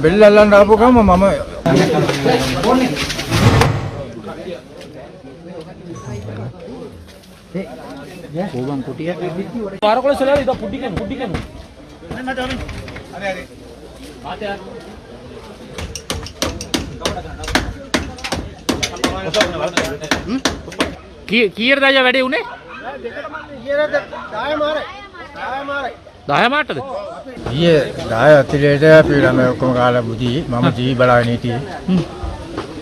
බෙල්ල අල්ලන්න ආපු ගම මම ඕබන් කුටිය පාරකොල සලාද ඉත පුඩිකන හරි කීයට දාය වැඩේ උනේ 10 මාටද ඊයේ 10 අතිරේට අපි ළමයි ඔක්කොම කාලා බුදි මම ජී බලාගෙන හිටියේ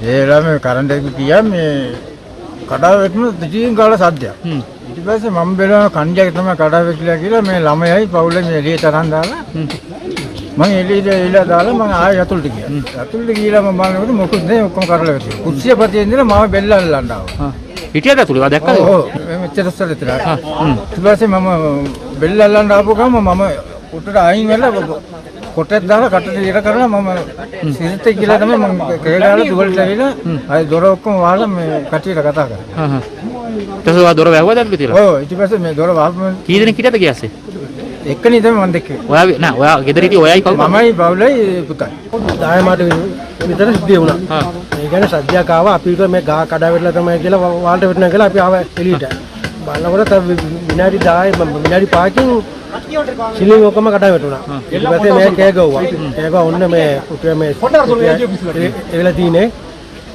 ඒ ළමයි කරන්ට් එක ගියා මේ කඩාව වැටුණු දෙතින් කාලා සද්දයක් ඊට පස්සේ මම බැලුවා කණ්ඩියක් තමයි කඩාව වැටිලා කියලා මේ ළමයි පවුලේ මේ එළිය තරන් දාලා මම එළියට දාලා මම ආයෙ යතුල්ට ගියා යතුල්ට ගිහලා මම බලනකොට මොකුත් නෑ ඔක්කොම කඩලා වැටිලා කුස්සිය පතියේ ඉඳලා මම බෙල්ල අල්ලන්න ආවා හිටියද අතුලේ ආ දැක්කද ඔව් මෙච්චර ඉස්සර විතර ඊට පස්සේ මම බෙල්ල අල්ලන්න ආපු ගම මම උඩට අයින් වෙලා කොටෙක් දාලා කටට ඉර කරලා මම සිරිත කියලා තමයි මම කේලාල දුවලට ඇවිල්ලා ආයි දොර ඔක්කොම වහලා මේ කටියට කතා කරා ඊට පස්සේ දොර වැහුවද පිටිලා ඔව් ඊට පස්සේ මේ දොර වහපු කී දෙනෙක් හිටියද ගියාසේ එක්කනේ තමයි මම දැක්කේ ඔයා ගෙදර හිටියේ ඔයයි කවුද මමයි බවුලයි පුතයි 10 මාට විතර සිද්ධිය වුණා ඒ කියන්නේ සද්දයක් ආවා අපිට මේ ගහ කඩා වැටලා තමයි කියලා වාල්ට වැටෙනවා කියලා අපි ආවා එළියට බලනකොට තව විනාඩි 10 විනාඩි 5කින් සිලින් ඔක්කොම කඩා වැටුණා ඊට පස්සේ මේ කෑ ගව්වා ඔන්න මේ පුතේ මේ එවිලා තියෙන්නේ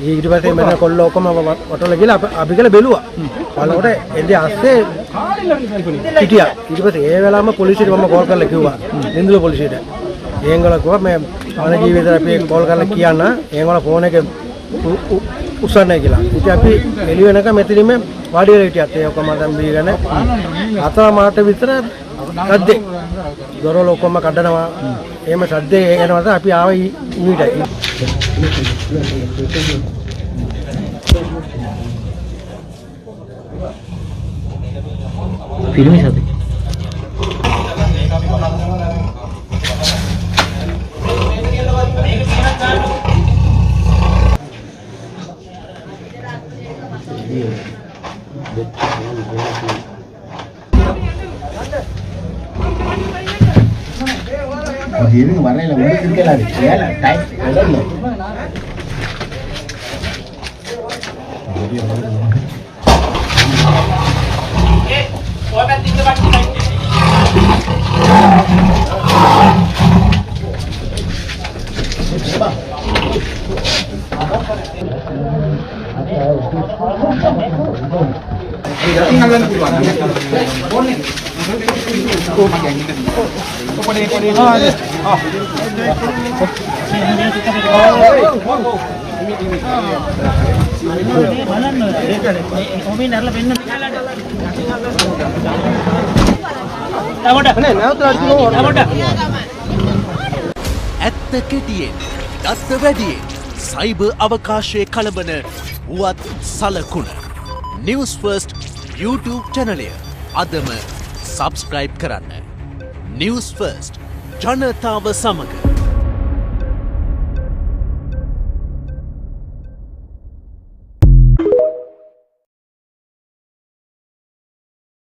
ඊට පස්සේ මම කොල්ල ඔක්කොම වටවල ගිහලා අපි කියලා බැලුවා බලනකොට එන්නේ ASCII හිටියා ඊට පස්සේ ඒ වෙලාවම පොලිසියට මම කෝල් කරලා කිව්වා නින්දුල පොලිසියට ඒගොල්ලෝ කිව්වා මේ අවන ජීවිතේ අපි කෝල් කරලා කියන්න ඒගොල්ලෝ ෆෝන් එක උස්සන්නේ කියලා ඉතින් අපි එළි වෙනකම් මෙතනින්ම වාඩි වෙලා හිටියත් ඒ ඔක්කොම දැන් බීගෙන 4 මාට විතර සද්දේ දොරවල් ඔක්කොම කඩනවා එහෙම සද්දේ එනවාද අපි ආවේ ඊටයි ෆිල්ම් එකද Ini warna yang lebih tinggi lagi, ya lah, tight, ada loh. ඇත්ත කෙටියෙන් දත්ත වැඩියෙන් සයිබර් අවකාශයේ කළඹන වුවත් සලකුණ නිවුස් ෆර්ස්ට් YouTube චැනලය අදම සබස්ක්‍රයිබ් කරන්න නිවුස් ෆර්ස්ට් ජනතාව සමග